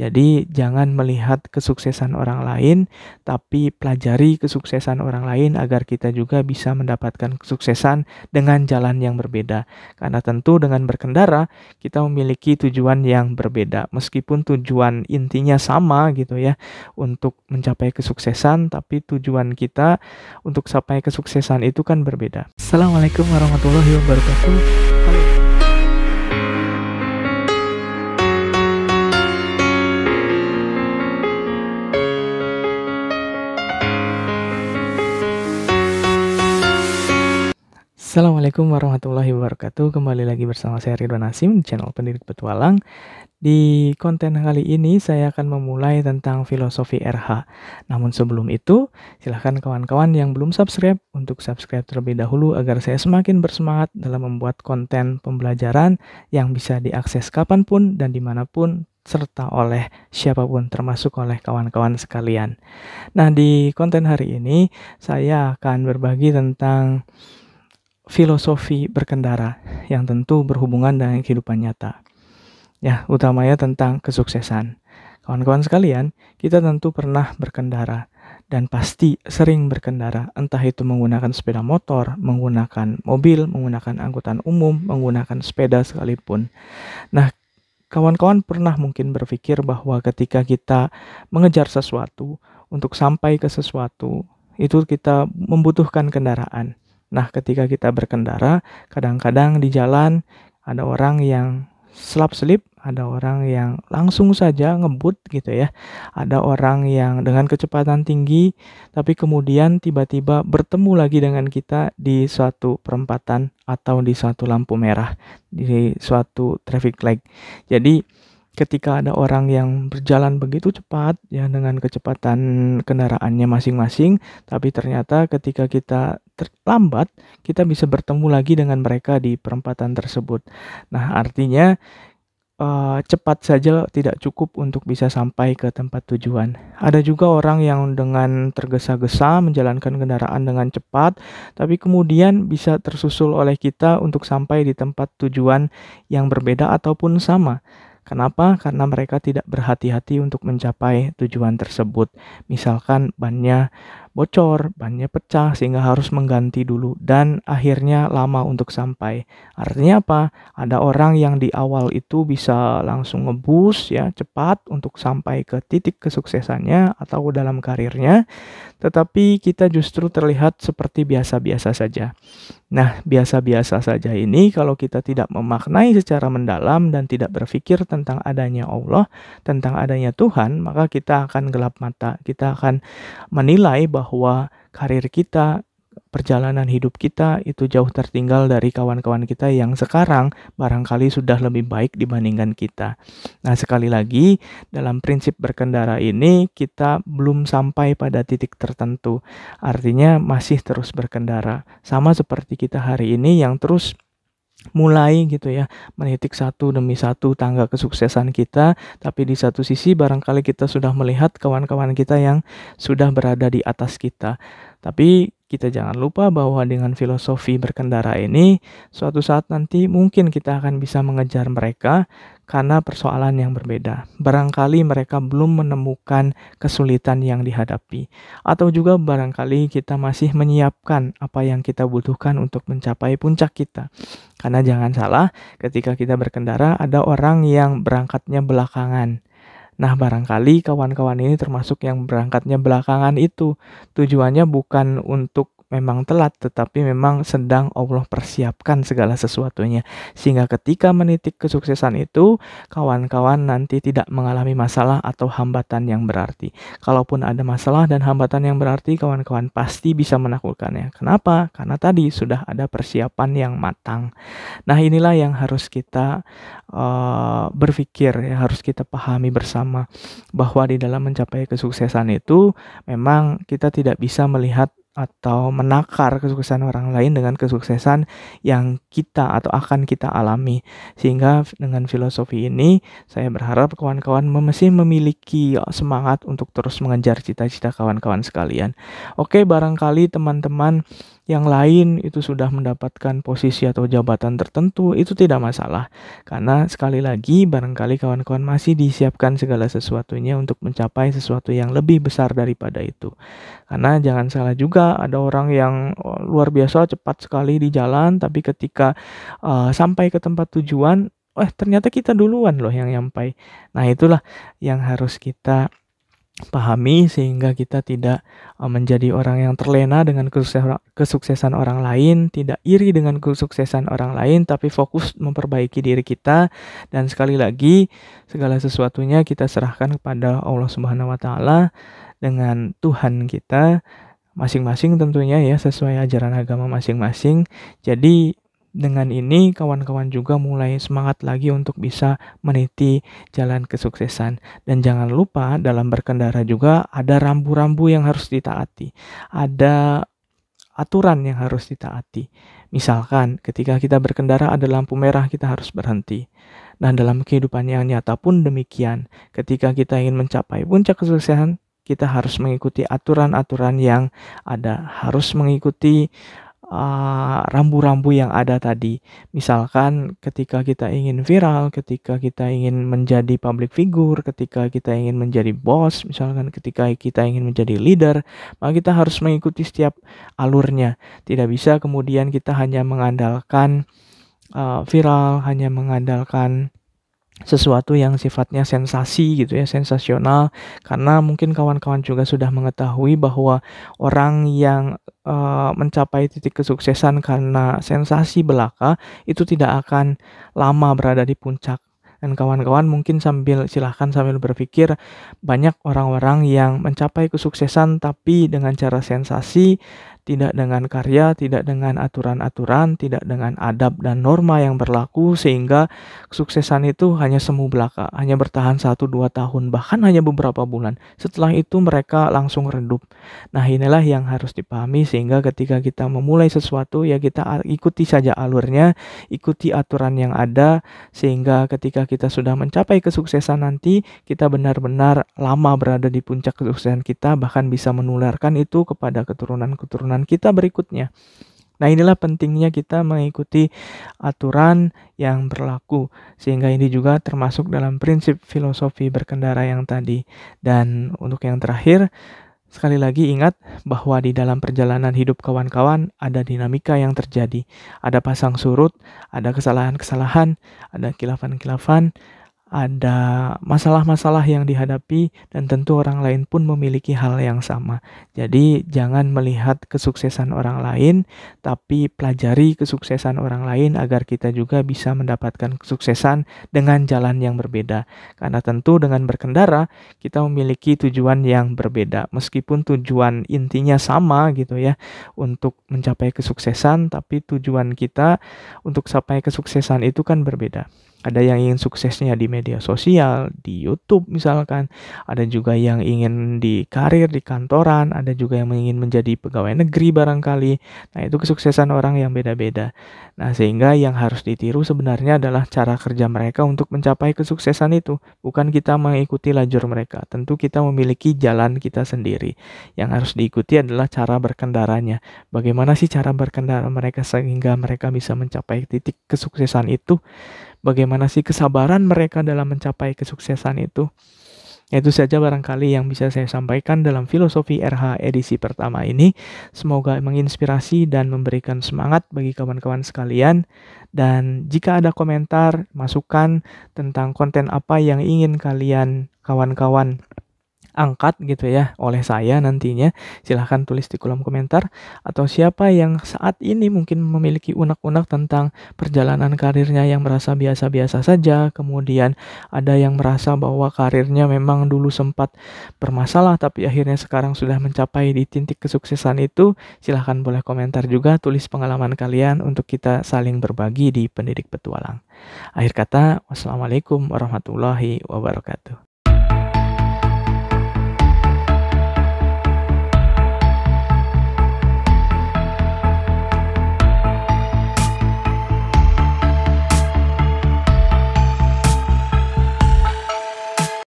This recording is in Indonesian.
Jadi jangan melihat kesuksesan orang lain, tapi pelajari kesuksesan orang lain agar kita juga bisa mendapatkan kesuksesan dengan jalan yang berbeda. Karena tentu dengan berkendara, kita memiliki tujuan yang berbeda. Meskipun tujuan intinya sama gitu ya, untuk mencapai kesuksesan, tapi tujuan kita untuk sampai kesuksesan itu kan berbeda. Assalamualaikum warahmatullahi wabarakatuh. Halo. Assalamualaikum warahmatullahi wabarakatuh. Kembali lagi bersama saya Ridwan Hasim di channel Pendidik Petualang. Di konten kali ini saya akan memulai tentang filosofi RH. Namun sebelum itu, silahkan kawan-kawan yang belum subscribe untuk subscribe terlebih dahulu agar saya semakin bersemangat dalam membuat konten pembelajaran yang bisa diakses kapanpun dan dimanapun serta oleh siapapun termasuk oleh kawan-kawan sekalian. Nah, di konten hari ini saya akan berbagi tentang filosofi berkendara yang tentu berhubungan dengan kehidupan nyata. Ya, utamanya tentang kesuksesan. Kawan-kawan sekalian, kita tentu pernah berkendara dan pasti sering berkendara, entah itu menggunakan sepeda motor, menggunakan mobil, menggunakan angkutan umum, menggunakan sepeda sekalipun. Nah, kawan-kawan pernah mungkin berpikir bahwa ketika kita mengejar sesuatu, untuk sampai ke sesuatu, itu kita membutuhkan kendaraan. Nah, ketika kita berkendara, kadang-kadang di jalan ada orang yang selap-selip, ada orang yang langsung saja ngebut gitu ya. Ada orang yang dengan kecepatan tinggi, tapi kemudian tiba-tiba bertemu lagi dengan kita di suatu perempatan atau di suatu lampu merah, di suatu traffic light. Jadi, ketika ada orang yang berjalan begitu cepat ya dengan kecepatan kendaraannya masing-masing, tapi ternyata ketika kita terlambat, kita bisa bertemu lagi dengan mereka di perempatan tersebut. Nah, artinya cepat saja tidak cukup untuk bisa sampai ke tempat tujuan. Ada juga orang yang dengan tergesa-gesa menjalankan kendaraan dengan cepat, tapi kemudian bisa tersusul oleh kita untuk sampai di tempat tujuan yang berbeda ataupun sama. Kenapa? Karena mereka tidak berhati-hati untuk mencapai tujuan tersebut. Misalkan bannya bocor, bannya pecah sehingga harus mengganti dulu dan akhirnya lama untuk sampai. Artinya apa? Ada orang yang di awal itu bisa langsung ngebus ya cepat untuk sampai ke titik kesuksesannya atau dalam karirnya, tetapi kita justru terlihat seperti biasa-biasa saja. Nah, biasa-biasa saja ini kalau kita tidak memaknai secara mendalam dan tidak berpikir tentang adanya Allah, tentang adanya Tuhan, maka kita akan gelap mata. Kita akan menilai bahwa karir kita, perjalanan hidup kita itu jauh tertinggal dari kawan-kawan kita yang sekarang barangkali sudah lebih baik dibandingkan kita. Nah, sekali lagi, dalam prinsip berkendara ini kita belum sampai pada titik tertentu. Artinya masih terus berkendara. Sama seperti kita hari ini yang terus mulai gitu ya, menitik satu demi satu tangga kesuksesan kita, tapi di satu sisi barangkali kita sudah melihat kawan-kawan kita yang sudah berada di atas kita. Tapi kita jangan lupa bahwa dengan filosofi berkendara ini, suatu saat nanti mungkin kita akan bisa mengejar mereka karena persoalan yang berbeda. Barangkali mereka belum menemukan kesulitan yang dihadapi. Atau juga barangkali kita masih menyiapkan apa yang kita butuhkan untuk mencapai puncak kita. Karena jangan salah, ketika kita berkendara ada orang yang berangkatnya belakangan. Nah, barangkali kawan-kawan ini termasuk yang berangkatnya belakangan itu. Tujuannya bukan untuk memang telat, tetapi memang sedang Allah persiapkan segala sesuatunya. Sehingga ketika menitik kesuksesan itu, kawan-kawan nanti tidak mengalami masalah atau hambatan yang berarti. Kalaupun ada masalah dan hambatan yang berarti, kawan-kawan pasti bisa menaklukkannya. Kenapa? Karena tadi sudah ada persiapan yang matang. Nah, inilah yang harus kita berpikir, ya, harus kita pahami bersama bahwa di dalam mencapai kesuksesan itu memang kita tidak bisa melihat atau menakar kesuksesan orang lain dengan kesuksesan yang kita atau akan kita alami. Sehingga dengan filosofi ini saya berharap kawan-kawan masih memiliki semangat untuk terus mengejar cita-cita kawan-kawan sekalian. Oke, barangkali teman-teman yang lain itu sudah mendapatkan posisi atau jabatan tertentu, itu tidak masalah. Karena sekali lagi barangkali kawan-kawan masih disiapkan segala sesuatunya untuk mencapai sesuatu yang lebih besar daripada itu. Karena jangan salah juga, ada orang yang luar biasa cepat sekali di jalan, tapi ketika sampai ke tempat tujuan, ternyata kita duluan loh yang nyampai. Nah, itulah yang harus kita pahami sehingga kita tidak menjadi orang yang terlena dengan kesuksesan orang lain, tidak iri dengan kesuksesan orang lain, tapi fokus memperbaiki diri kita. Dan sekali lagi, segala sesuatunya kita serahkan kepada Allah Subhanahu wa Ta'ala dengan Tuhan kita masing-masing tentunya ya, sesuai ajaran agama masing-masing. Jadi dengan ini kawan-kawan juga mulai semangat lagi untuk bisa meniti jalan kesuksesan. Dan jangan lupa dalam berkendara juga ada rambu-rambu yang harus ditaati. Ada aturan yang harus ditaati. Misalkan ketika kita berkendara ada lampu merah, kita harus berhenti. Nah, dalam kehidupan yang nyata pun demikian. Ketika kita ingin mencapai puncak kesuksesan, kita harus mengikuti aturan-aturan yang ada. Harus mengikuti rambu-rambu yang ada tadi. Misalkan ketika kita ingin viral, ketika kita ingin menjadi public figure, ketika kita ingin menjadi bos, misalkan ketika kita ingin menjadi leader, maka kita harus mengikuti setiap alurnya. Tidak bisa kemudian kita hanya mengandalkan viral, hanya mengandalkan sesuatu yang sifatnya sensasi gitu ya, sensasional, karena mungkin kawan-kawan juga sudah mengetahui bahwa orang yang mencapai titik kesuksesan karena sensasi belaka itu tidak akan lama berada di puncak. Dan kawan-kawan mungkin silahkan sambil berpikir, banyak orang-orang yang mencapai kesuksesan tapi dengan cara sensasi, tidak dengan karya, tidak dengan aturan-aturan, tidak dengan adab dan norma yang berlaku, sehingga kesuksesan itu hanya semu belaka, hanya bertahan 1-2 tahun, bahkan hanya beberapa bulan. Setelah itu mereka langsung redup. Nah, inilah yang harus dipahami, sehingga ketika kita memulai sesuatu ya kita ikuti saja alurnya, ikuti aturan yang ada, sehingga ketika kita sudah mencapai kesuksesan nanti, kita benar-benar lama berada di puncak kesuksesan kita, bahkan bisa menularkan itu kepada keturunan-keturunan kita berikutnya. Nah, inilah pentingnya kita mengikuti aturan yang berlaku, sehingga ini juga termasuk dalam prinsip filosofi berkendara yang tadi. Dan untuk yang terakhir, sekali lagi ingat bahwa di dalam perjalanan hidup kawan-kawan ada dinamika yang terjadi. Ada pasang surut, ada kesalahan-kesalahan, ada khilafan-khilafan, ada masalah-masalah yang dihadapi, dan tentu orang lain pun memiliki hal yang sama. Jadi jangan melihat kesuksesan orang lain, tapi pelajari kesuksesan orang lain agar kita juga bisa mendapatkan kesuksesan dengan jalan yang berbeda. Karena tentu dengan berkendara, kita memiliki tujuan yang berbeda. Meskipun tujuan intinya sama gitu ya, untuk mencapai kesuksesan, tapi tujuan kita untuk sampai kesuksesan itu kan berbeda. Ada yang ingin suksesnya di media sosial, di YouTube misalkan. Ada juga yang ingin di karir, di kantoran. Ada juga yang ingin menjadi pegawai negeri barangkali. Nah, itu kesuksesan orang yang beda-beda. Nah, sehingga yang harus ditiru sebenarnya adalah cara kerja mereka untuk mencapai kesuksesan itu. Bukan kita mengikuti lajur mereka. Tentu kita memiliki jalan kita sendiri. Yang harus diikuti adalah cara berkendaranya. Bagaimana sih cara berkendara mereka sehingga mereka bisa mencapai titik kesuksesan itu? Bagaimana sih kesabaran mereka dalam mencapai kesuksesan itu? Itu saja barangkali yang bisa saya sampaikan dalam filosofi RH edisi pertama ini. Semoga menginspirasi dan memberikan semangat bagi kawan-kawan sekalian. Dan jika ada komentar, masukan tentang konten apa yang ingin kalian kawan-kawan angkat gitu ya oleh saya nantinya, silahkan tulis di kolom komentar. Atau siapa yang saat ini mungkin memiliki unek-unek tentang perjalanan karirnya yang merasa biasa-biasa saja, kemudian ada yang merasa bahwa karirnya memang dulu sempat bermasalah tapi akhirnya sekarang sudah mencapai di titik kesuksesan itu, silahkan boleh komentar juga, tulis pengalaman kalian untuk kita saling berbagi di Pendidik Petualang. Akhir kata, wassalamualaikum warahmatullahi wabarakatuh.